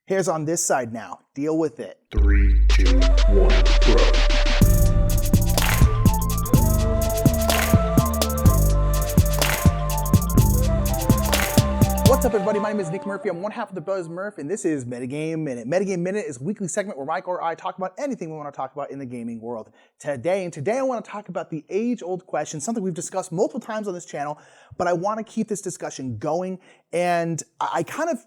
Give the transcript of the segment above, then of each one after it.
Hair's on this side now. Deal with it. 3, 2, 1, bro. What's up, everybody? My name is Nick Murphy. I'm one half of the Buzz Murph, and this is Metagame Minute. Metagame Minute is a weekly segment where Mike or I talk about anything we want to talk about in the gaming world. Today I want to talk about the age-old question, something we've discussed multiple times on this channel, but I want to keep this discussion going, and I kind of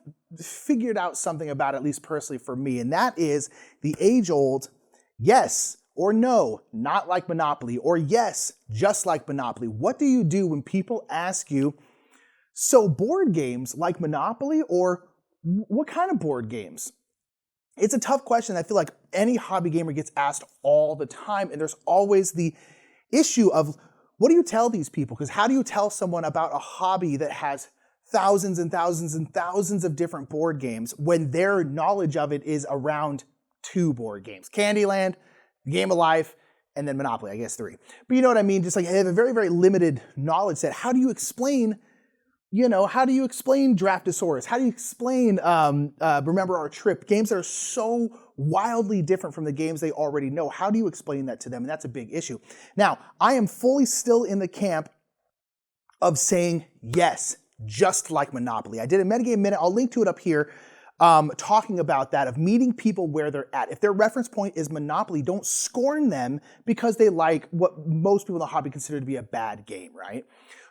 figured out something about it, at least personally for me, and that is the age-old yes or no, not like Monopoly, or yes, just like Monopoly. What do you do when people ask you, so board games like Monopoly, or what kind of board games? It's a tough question. I feel like any hobby gamer gets asked all the time, and there's always the issue of, what do you tell these people? Because how do you tell someone about a hobby that has thousands and thousands and thousands of different board games when their knowledge of it is around 2 board games? Candyland, Game of Life, and then Monopoly, I guess 3. But you know what I mean? Just like, they have a very, very limited knowledge set. How do you explain Draftosaurus? How do you explain Remember Our Trip? Games that are so wildly different from the games they already know. How do you explain that to them? And that's a big issue. Now, I am fully still in the camp of saying yes, just like Monopoly. I did a Metagame Minute. I'll link to it up here, talking about that, of meeting people where they're at. If their reference point is Monopoly, don't scorn them because they like what most people in the hobby consider to be a bad game, right?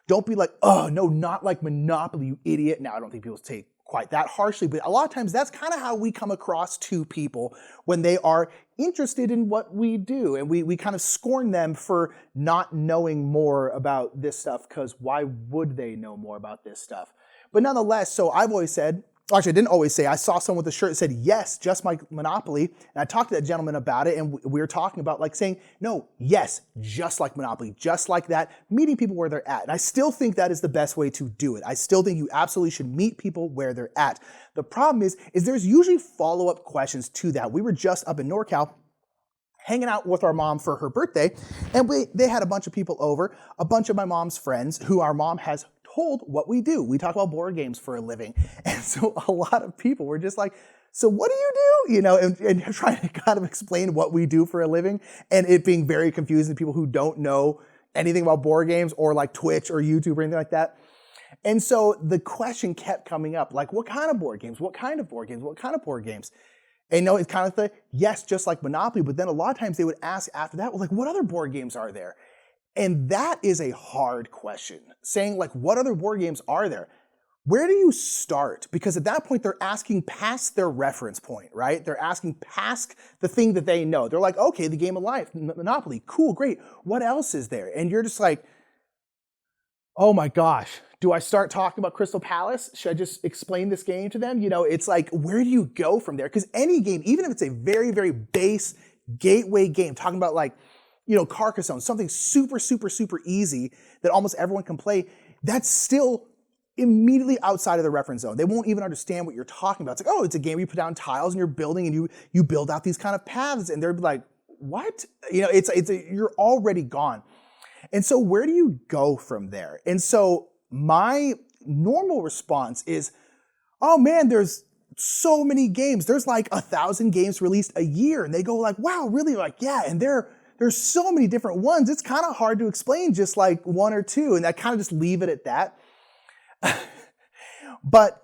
Don't be like, oh, no, not like Monopoly, you idiot. Now, I don't think people take quite that harshly, but a lot of times that's kind of how we come across to people when they are interested in what we do. And we kind of scorn them for not knowing more about this stuff, because why would they know more about this stuff? But nonetheless, so I've always said, actually, I didn't always say, I saw someone with a shirt that said, yes, just like Monopoly. And I talked to that gentleman about it, and we were talking about like saying, no, yes, just like Monopoly, just like that, meeting people where they're at. And I still think that is the best way to do it. I still think you absolutely should meet people where they're at. The problem is there's usually follow-up questions to that. We were just up in NorCal hanging out with our mom for her birthday, and they had a bunch of people over, a bunch of my mom's friends who our mom has told what we do. We talk about board games for a living. And so a lot of people were just like, so what do you do? You know, and trying to kind of explain what we do for a living, and it being very confusing to people who don't know anything about board games or like Twitch or YouTube or anything like that. And so the question kept coming up, like, what kind of board games? What kind of board games? What kind of board games? And it's kind of the, yes, just like Monopoly, but then a lot of times they would ask after that, well, like, what other board games are there? And that is a hard question, saying like, what other board games are there? Where do you start? Because at that point, they're asking past their reference point, right? They're asking past the thing that they know. They're like, okay, the Game of Life, Monopoly, cool, great. What else is there? And you're just like, oh my gosh, do I start talking about Crystal Palace? Should I just explain this game to them? You know, it's like, where do you go from there? Because any game, even if it's a very, very base gateway game, talking about like, you know, Carcassonne, something super, super, super easy that almost everyone can play, that's still immediately outside of the reference zone. They won't even understand what you're talking about. It's like, oh, it's a game where you put down tiles and you're building, and you build out these kind of paths, and they're like, what? You know, you're already gone. And so where do you go from there? And so my normal response is, oh man, there's so many games. There's like 1,000 games released a year. And they go like, wow, really? Like, yeah, and there's so many different ones. It's kind of hard to explain just like one or two, and I kind of just leave it at that. But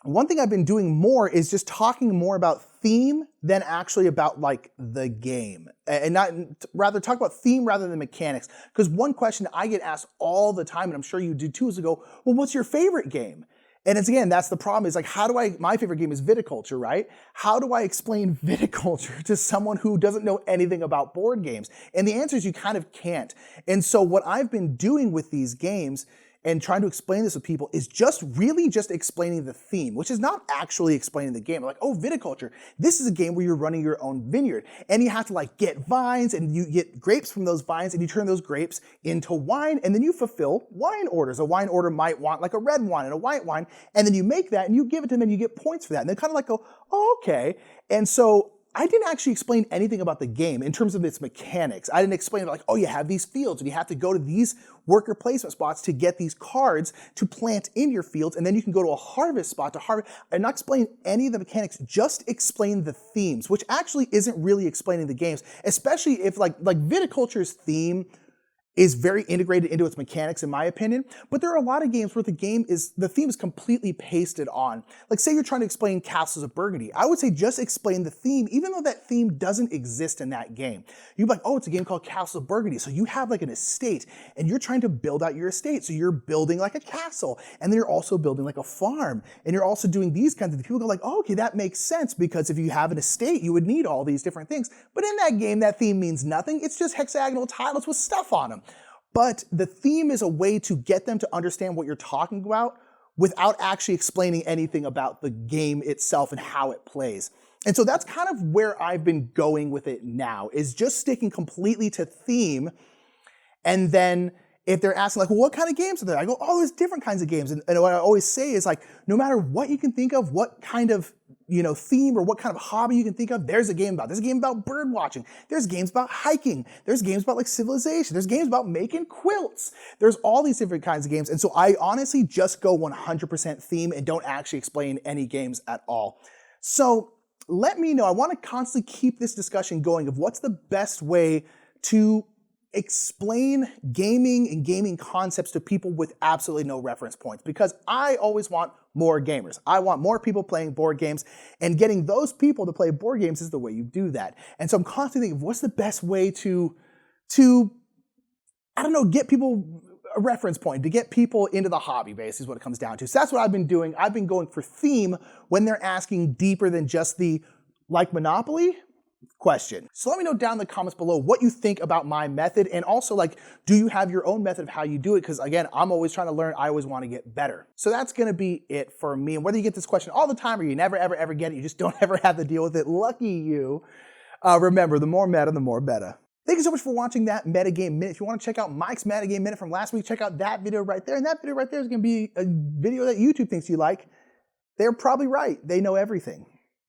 one thing I've been doing more is just talking more about theme than actually about like the game, and rather talk about theme rather than mechanics. Because one question I get asked all the time, and I'm sure you do too, is to go, well, what's your favorite game? And it's, again, that's the problem, is like, my favorite game is viticulture, right? How do I explain viticulture to someone who doesn't know anything about board games? And the answer is you kind of can't. And so what I've been doing with these games and trying to explain this with people is just really just explaining the theme, which is not actually explaining the game. Like, oh, viticulture, this is a game where you're running your own vineyard, and you have to like get vines, and you get grapes from those vines, and you turn those grapes into wine, and then you fulfill wine orders. A wine order might want like a red wine and a white wine, and then you make that and you give it to them and you get points for that. And they kind of like go, oh, okay. And so I didn't actually explain anything about the game in terms of its mechanics. I didn't explain like, oh, you have these fields and you have to go to these worker placement spots to get these cards to plant in your fields, and then you can go to a harvest spot to harvest. I'm not explaining any of the mechanics, just explain the themes, which actually isn't really explaining the games, especially if like viticulture's theme is very integrated into its mechanics, in my opinion. But there are a lot of games where the theme is completely pasted on. Like say you're trying to explain Castles of Burgundy. I would say just explain the theme, even though that theme doesn't exist in that game. You'd be like, oh, it's a game called Castles of Burgundy. So you have like an estate and you're trying to build out your estate. So you're building like a castle and then you're also building like a farm and you're also doing these kinds of things. People go like, oh, okay, that makes sense because if you have an estate, you would need all these different things. But in that game, that theme means nothing. It's just hexagonal tiles with stuff on them. But the theme is a way to get them to understand what you're talking about without actually explaining anything about the game itself and how it plays. And so that's kind of where I've been going with it now, is just sticking completely to theme. And then if they're asking like, well, what kind of games are there? I go, oh, there's different kinds of games. And what I always say is like, no matter what you can think of, what kind of theme or what kind of hobby you can think of, there's a game about. There's a game about bird watching. There's games about hiking. There's games about like civilization. There's games about making quilts. There's all these different kinds of games. And so I honestly just go 100% theme and don't actually explain any games at all. So let me know. I want to constantly keep this discussion going of what's the best way to explain gaming and gaming concepts to people with absolutely no reference points, because I always want more gamers. I want more people playing board games, and getting those people to play board games is the way you do that. And so I'm constantly thinking, what's the best way to I don't know, get people a reference point, to get people into the hobby base is what it comes down to. So that's what I've been doing. I've been going for theme when they're asking deeper than just the like Monopoly question. So let me know down in the comments below what you think about my method, and also like, do you have your own method of how you do it? Because again, I'm always trying to learn. I always want to get better. So that's going to be it for me. And whether you get this question all the time or you never, ever, ever get it, you just don't ever have to deal with it, lucky you. Remember, the more meta, the more beta. Thank you so much for watching that Metagame Minute. If you want to check out Mike's Metagame Minute from last week, check out that video right there. And that video right there is going to be a video that YouTube thinks you like. They're probably right. They know everything.